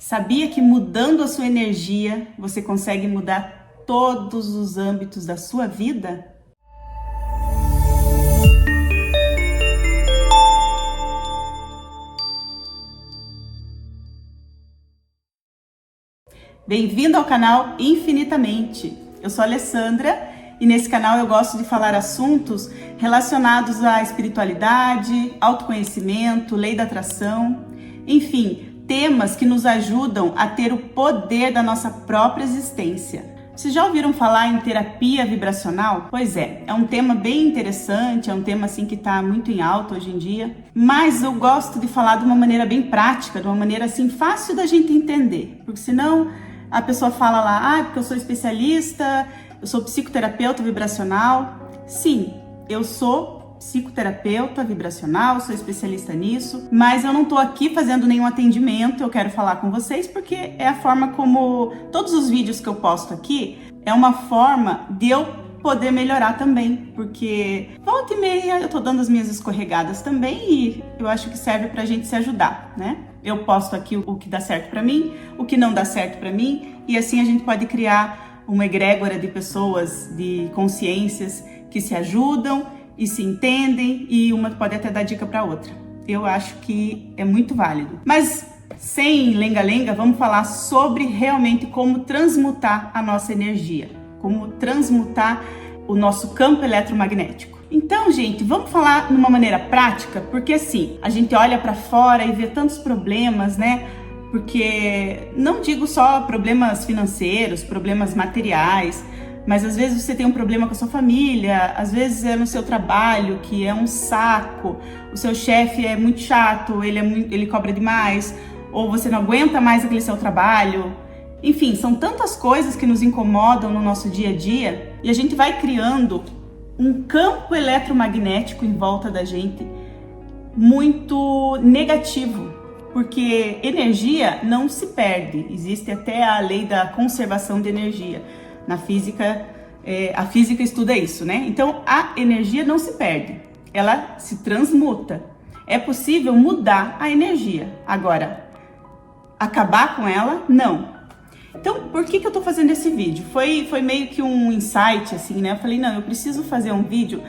Sabia que mudando a sua energia, você consegue mudar todos os âmbitos da sua vida? Bem-vindo ao canal Infinitamente. Eu sou a Alessandra e nesse canal eu gosto de falar assuntos relacionados à espiritualidade, autoconhecimento, lei da atração, enfim, temas que nos ajudam a ter o poder da nossa própria existência. Vocês já ouviram falar em terapia vibracional? Pois é um tema bem interessante, é um tema assim que está muito em alta hoje em dia, mas eu gosto de falar de uma maneira bem prática, de uma maneira assim fácil da gente entender, porque senão a pessoa fala lá, porque eu sou especialista, eu sou psicoterapeuta vibracional. Sim, eu sou psicoterapeuta vibracional, sou especialista nisso, mas eu não tô aqui fazendo nenhum atendimento, eu quero falar com vocês porque é a forma como todos os vídeos que eu posto aqui, é uma forma de eu poder melhorar também, porque volta e meia eu tô dando as minhas escorregadas também e eu acho que serve pra gente se ajudar, né? Eu posto aqui o que dá certo pra mim, o que não dá certo pra mim, e assim a gente pode criar uma egrégora de pessoas, de consciências que se ajudam e se entendem, e uma pode até dar dica para outra. Eu acho que é muito válido. Mas sem lenga-lenga, vamos falar sobre realmente como transmutar a nossa energia, como transmutar o nosso campo eletromagnético. Então, gente, vamos falar de uma maneira prática, porque assim, a gente olha para fora e vê tantos problemas, né? Porque não digo só problemas financeiros, problemas materiais, mas às vezes você tem um problema com a sua família, às vezes é no seu trabalho, que é um saco, o seu chefe é muito chato, ele cobra demais, ou você não aguenta mais aquele seu trabalho. Enfim, são tantas coisas que nos incomodam no nosso dia a dia, e a gente vai criando um campo eletromagnético em volta da gente muito negativo, porque energia não se perde, existe até a lei da conservação de energia. Na física, a física estuda isso, né? Então, a energia não se perde, ela se transmuta. É possível mudar a energia. Agora, acabar com ela, não. Então, por que eu tô fazendo esse vídeo? Foi meio que um insight, assim, né? Eu falei, não, eu preciso fazer um vídeo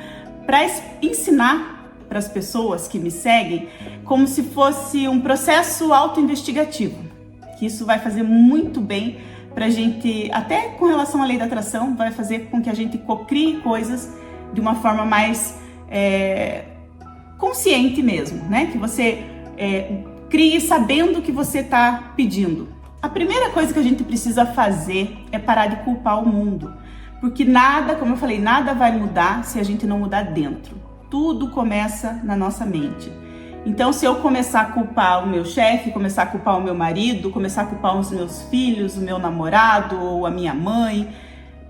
para ensinar para as pessoas que me seguem como se fosse um processo autoinvestigativo, que isso vai fazer muito bem pra gente, até com relação à lei da atração, vai fazer com que a gente cocrie coisas de uma forma mais consciente mesmo, né? Que você crie sabendo o que você está pedindo. A primeira coisa que a gente precisa fazer é parar de culpar o mundo, porque nada, como eu falei, nada vai mudar se a gente não mudar dentro. Tudo começa na nossa mente. Então, se eu começar a culpar o meu chefe, começar a culpar o meu marido, começar a culpar os meus filhos, o meu namorado ou a minha mãe,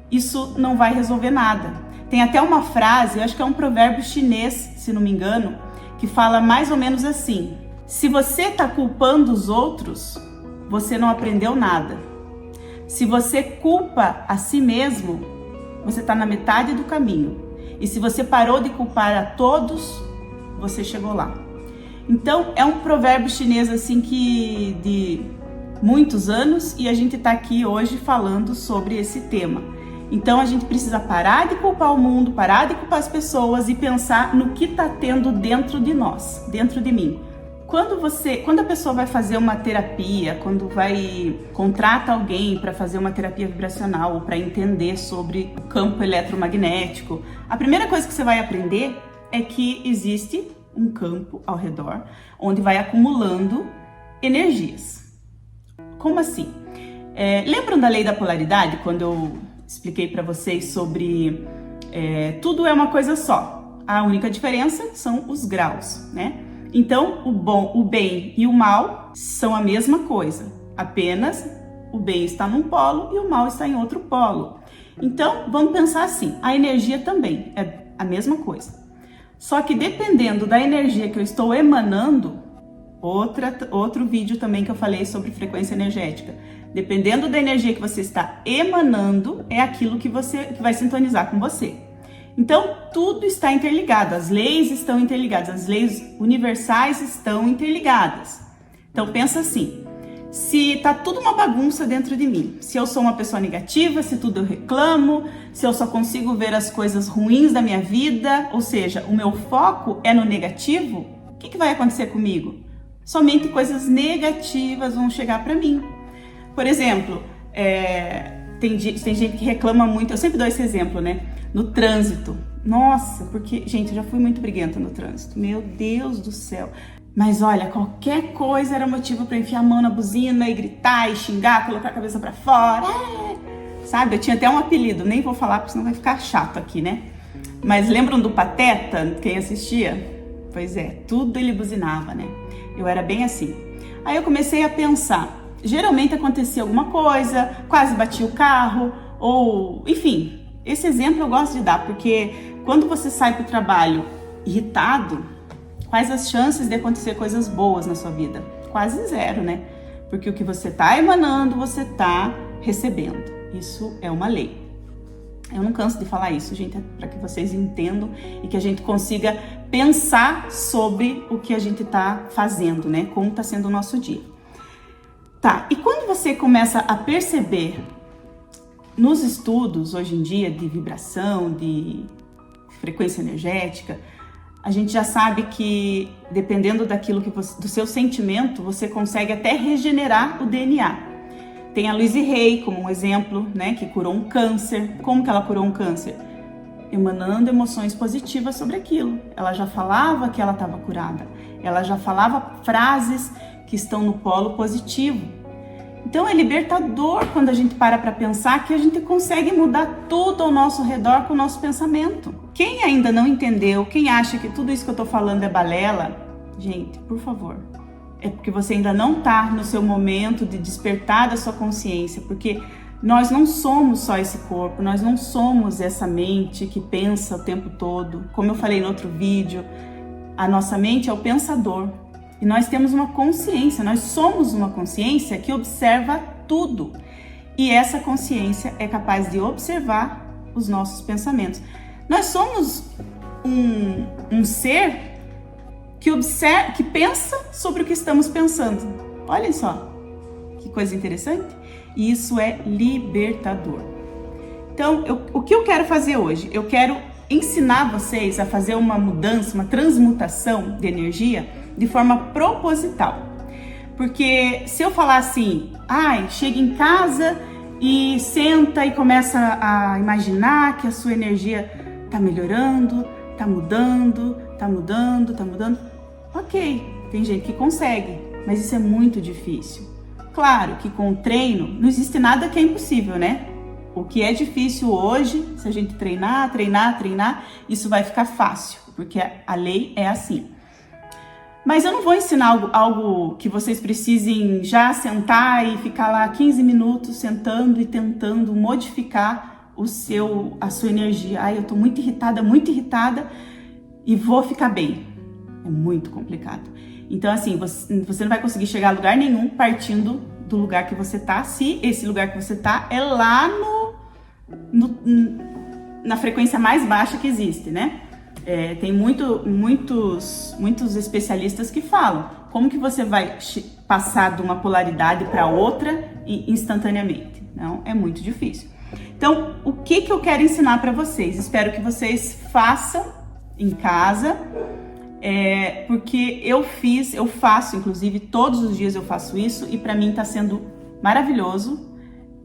isso não vai resolver nada. Tem até uma frase, eu acho que é um provérbio chinês, se não me engano, que fala mais ou menos assim: se você está culpando os outros, você não aprendeu nada. Se você culpa a si mesmo, você está na metade do caminho. E se você parou de culpar a todos, você chegou lá. Então, é um provérbio chinês assim que de muitos anos e a gente está aqui hoje falando sobre esse tema. Então, a gente precisa parar de culpar o mundo, parar de culpar as pessoas e pensar no que está tendo dentro de nós, dentro de mim. Quando a pessoa vai fazer uma terapia, quando contrata alguém para fazer uma terapia vibracional ou para entender sobre o campo eletromagnético, a primeira coisa que você vai aprender é que existe um campo ao redor, onde vai acumulando energias. Como assim? Lembram da lei da polaridade, quando eu expliquei para vocês sobre tudo é uma coisa só. A única diferença são os graus, né? Então, o bem e o mal são a mesma coisa, apenas o bem está num polo e o mal está em outro polo. Então, vamos pensar assim, a energia também é a mesma coisa. Só que dependendo da energia que eu estou emanando, outro vídeo também que eu falei sobre frequência energética, dependendo da energia que você está emanando, é aquilo que vai sintonizar com você. Então, tudo está interligado, as leis estão interligadas, as leis universais estão interligadas. Então, pensa assim, se tá tudo uma bagunça dentro de mim. Se eu sou uma pessoa negativa, se tudo eu reclamo, se eu só consigo ver as coisas ruins da minha vida, ou seja, o meu foco é no negativo, o que vai acontecer comigo? Somente coisas negativas vão chegar para mim. Por exemplo, tem gente que reclama muito, eu sempre dou esse exemplo, né? No trânsito. Nossa, porque, gente, eu já fui muito briguenta no trânsito. Meu Deus do céu. Mas olha, qualquer coisa era motivo para enfiar a mão na buzina e gritar e xingar, colocar a cabeça para fora. Sabe, eu tinha até um apelido, nem vou falar porque senão vai ficar chato aqui, né? Mas lembram do Pateta, quem assistia? Pois é, tudo ele buzinava, né? Eu era bem assim. Aí eu comecei a pensar, geralmente acontecia alguma coisa, quase bati o carro, ou enfim, esse exemplo eu gosto de dar, porque quando você sai para o trabalho irritado, quais as chances de acontecer coisas boas na sua vida? Quase zero, né? Porque o que você está emanando, você está recebendo. Isso é uma lei. Eu não canso de falar isso, gente, para que vocês entendam e que a gente consiga pensar sobre o que a gente está fazendo, né? Como está sendo o nosso dia. Tá, e quando você começa a perceber nos estudos hoje em dia de vibração, de frequência energética, a gente já sabe que dependendo daquilo que do seu sentimento, você consegue até regenerar o DNA. Tem a Louise Hay como um exemplo, né, que curou um câncer. Como que ela curou um câncer? Emanando emoções positivas sobre aquilo. Ela já falava que ela estava curada. Ela já falava frases que estão no polo positivo. Então é libertador quando a gente para pensar que a gente consegue mudar tudo ao nosso redor com o nosso pensamento. Quem ainda não entendeu, quem acha que tudo isso que eu tô falando é balela, gente, por favor, é porque você ainda não tá no seu momento de despertar da sua consciência, porque nós não somos só esse corpo, nós não somos essa mente que pensa o tempo todo. Como eu falei no outro vídeo, a nossa mente é o pensador. E nós temos uma consciência, nós somos uma consciência que observa tudo. E essa consciência é capaz de observar os nossos pensamentos. Nós somos um ser que observa, que pensa sobre o que estamos pensando. Olhem só, que coisa interessante. E isso é libertador. Então, o que eu quero fazer hoje? Eu quero ensinar vocês a fazer uma mudança, uma transmutação de energia de forma proposital. Porque se eu falar assim, chega em casa e senta e começa a imaginar que a sua energia tá melhorando, tá mudando. Ok, tem gente que consegue, mas isso é muito difícil. Claro que com o treino não existe nada que é impossível, né? O que é difícil hoje, se a gente treinar, isso vai ficar fácil, porque a lei é assim. Mas eu não vou ensinar algo que vocês precisem já sentar e ficar lá 15 minutos sentando e tentando modificar a sua energia. Eu tô muito irritada e vou ficar bem. É muito complicado. Então, assim, você não vai conseguir chegar a lugar nenhum partindo do lugar que você tá, se esse lugar que você tá é lá na frequência mais baixa que existe, né? Tem muitos especialistas que falam como que você vai passar de uma polaridade para outra instantaneamente. Não, é muito difícil. Então, o que eu quero ensinar para vocês? Espero que vocês façam em casa, porque eu faço, inclusive todos os dias eu faço isso e para mim está sendo maravilhoso.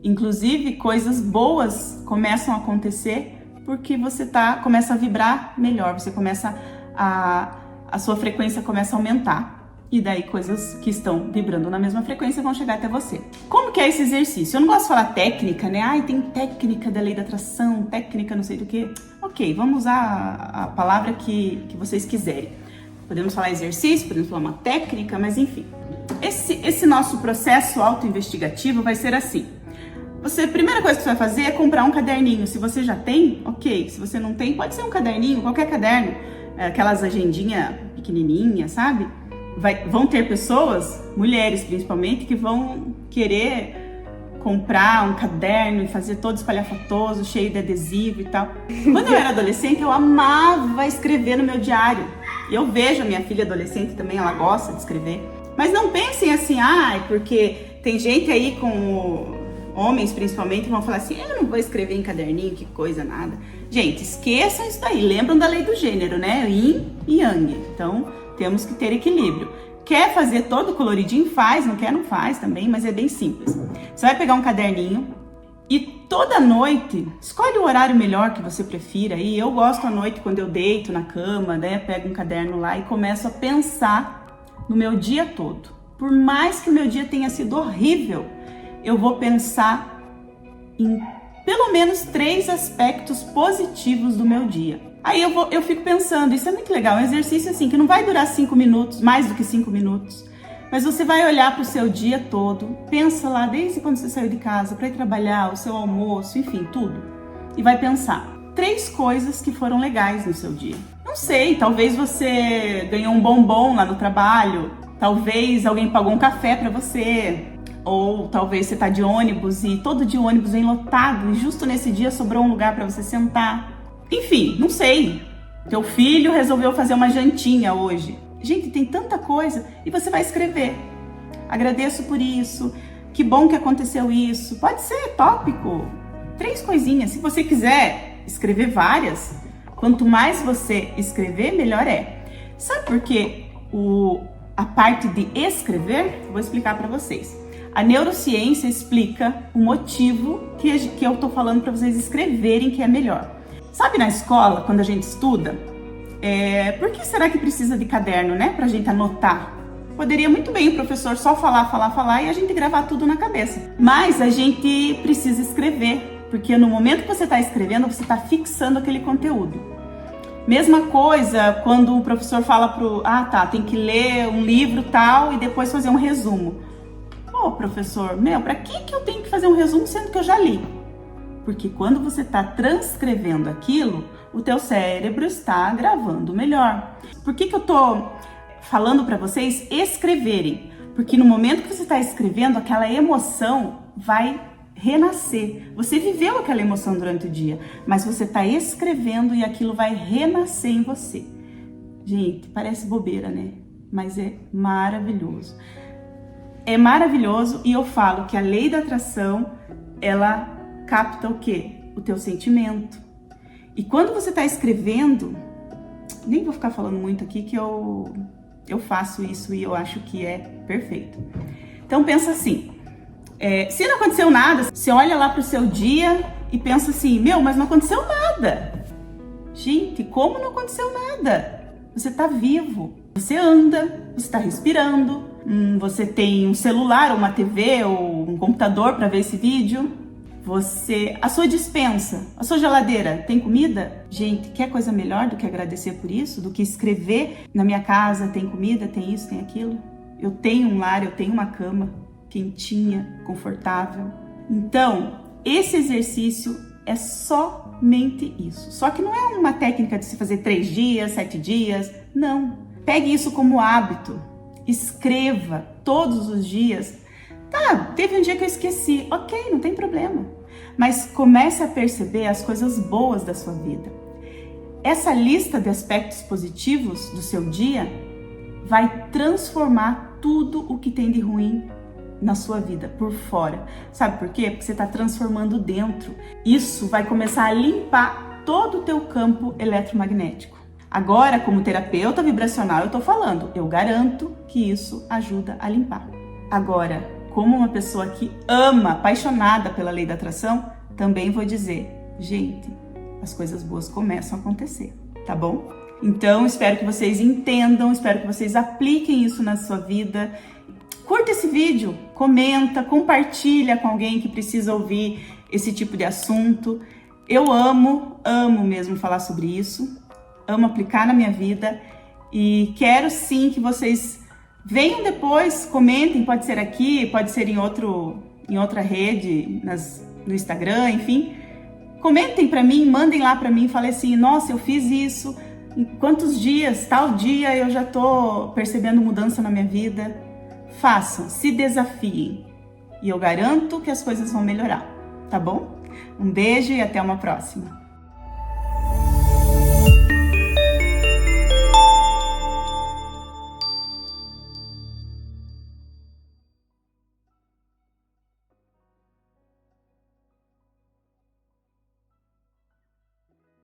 Inclusive, coisas boas começam a acontecer porque você começa a vibrar melhor, você começa a sua frequência começa a aumentar. E daí coisas que estão vibrando na mesma frequência vão chegar até você. Como que é esse exercício? Eu não gosto de falar técnica, né? Tem técnica da lei da atração, técnica não sei do que. Ok, vamos usar a palavra que vocês quiserem. Podemos falar exercício, podemos falar uma técnica, mas enfim. Esse nosso processo autoinvestigativo vai ser assim. A primeira coisa que você vai fazer é comprar um caderninho. Se você já tem, ok. Se você não tem, pode ser um caderninho, qualquer caderno. Aquelas agendinhas pequenininhas, sabe? Vão ter pessoas, mulheres principalmente, que vão querer comprar um caderno e fazer todo espalhafatoso, cheio de adesivo e tal. Quando eu era adolescente, eu amava escrever no meu diário. E eu vejo a minha filha adolescente também, ela gosta de escrever. Mas não pensem assim, porque Tem gente aí homens principalmente vão falar assim, eu não vou escrever em caderninho, que coisa, nada. Gente, esqueçam isso daí, lembram da lei do gênero, né? Yin e Yang. Então, temos que ter equilíbrio. Quer fazer todo coloridinho? Faz, não quer, não faz também, mas é bem simples. Você vai pegar um caderninho e toda noite, escolhe o horário melhor que você prefira. E eu gosto à noite, quando eu deito na cama, né? Pego um caderno lá e começo a pensar no meu dia todo. Por mais que o meu dia tenha sido horrível, eu vou pensar em pelo menos 3 aspectos positivos do meu dia. Aí eu fico pensando, isso é muito legal, um exercício assim, que não vai durar 5 minutos, mais do que 5 minutos, mas você vai olhar para o seu dia todo, pensa lá desde quando você saiu de casa para ir trabalhar, o seu almoço, enfim, tudo. E vai pensar 3 coisas que foram legais no seu dia. Não sei, talvez você ganhou um bombom lá no trabalho, talvez alguém pagou um café para você, ou talvez você está de ônibus e todo de ônibus vem lotado e justo nesse dia sobrou um lugar para você sentar. Enfim, não sei. Teu filho resolveu fazer uma jantinha hoje. Gente, tem tanta coisa e você vai escrever. Agradeço por isso. Que bom que aconteceu isso. Pode ser tópico. 3 coisinhas. Se você quiser escrever várias, quanto mais você escrever, melhor é. Sabe por quê? A parte de escrever, vou explicar para vocês. A neurociência explica o motivo que eu tô falando para vocês escreverem que é melhor. Sabe na escola, quando a gente estuda, por que será que precisa de caderno, né? Pra gente anotar. Poderia muito bem o professor só falar e a gente gravar tudo na cabeça. Mas a gente precisa escrever, porque no momento que você está escrevendo, você está fixando aquele conteúdo. Mesma coisa quando o professor fala tem que ler um livro tal e depois fazer um resumo. Pô, professor, pra que eu tenho que fazer um resumo sendo que eu já li? Porque quando você está transcrevendo aquilo, o teu cérebro está gravando melhor. Por que eu tô falando para vocês escreverem? Porque no momento que você está escrevendo, aquela emoção vai renascer. Você viveu aquela emoção durante o dia, mas você está escrevendo e aquilo vai renascer em você. Gente, parece bobeira, né? Mas é maravilhoso. É maravilhoso e eu falo que a lei da atração, ela capta o quê? O teu sentimento. E quando você está escrevendo, nem vou ficar falando muito aqui que eu faço isso e eu acho que é perfeito. Então pensa assim, se não aconteceu nada, você olha lá para o seu dia e pensa assim, mas não aconteceu nada. Gente, como não aconteceu nada? Você está vivo, você anda, você está respirando, você tem um celular, uma TV ou um computador para ver esse vídeo. A sua despensa, a sua geladeira, tem comida? Gente, quer coisa melhor do que agradecer por isso? Do que escrever na minha casa, tem comida, tem isso, tem aquilo? Eu tenho um lar, eu tenho uma cama quentinha, confortável. Então, esse exercício é somente isso. Só que não é uma técnica de se fazer 3 dias, 7 dias, não. Pegue isso como hábito, escreva todos os dias. Tá, teve um dia que eu esqueci, ok, não tem problema. Mas comece a perceber as coisas boas da sua vida. Essa lista de aspectos positivos do seu dia vai transformar tudo o que tem de ruim na sua vida, por fora. Sabe por quê? Porque você está transformando dentro. Isso vai começar a limpar todo o teu campo eletromagnético. Agora, como terapeuta vibracional, eu tô falando, eu garanto que isso ajuda a limpar. Agora, como uma pessoa que ama, apaixonada pela lei da atração, também vou dizer, gente, as coisas boas começam a acontecer, tá bom? Então, espero que vocês entendam, espero que vocês apliquem isso na sua vida. Curta esse vídeo, comenta, compartilha com alguém que precisa ouvir esse tipo de assunto. Eu amo mesmo falar sobre isso, amo aplicar na minha vida e quero sim que vocês venham depois, comentem, pode ser aqui, pode ser em outra rede, no Instagram, enfim. Comentem para mim, mandem lá para mim, falem assim, nossa, eu fiz isso, em quantos dias, tal dia eu já tô percebendo mudança na minha vida. Façam, se desafiem e eu garanto que as coisas vão melhorar, tá bom? Um beijo e até uma próxima.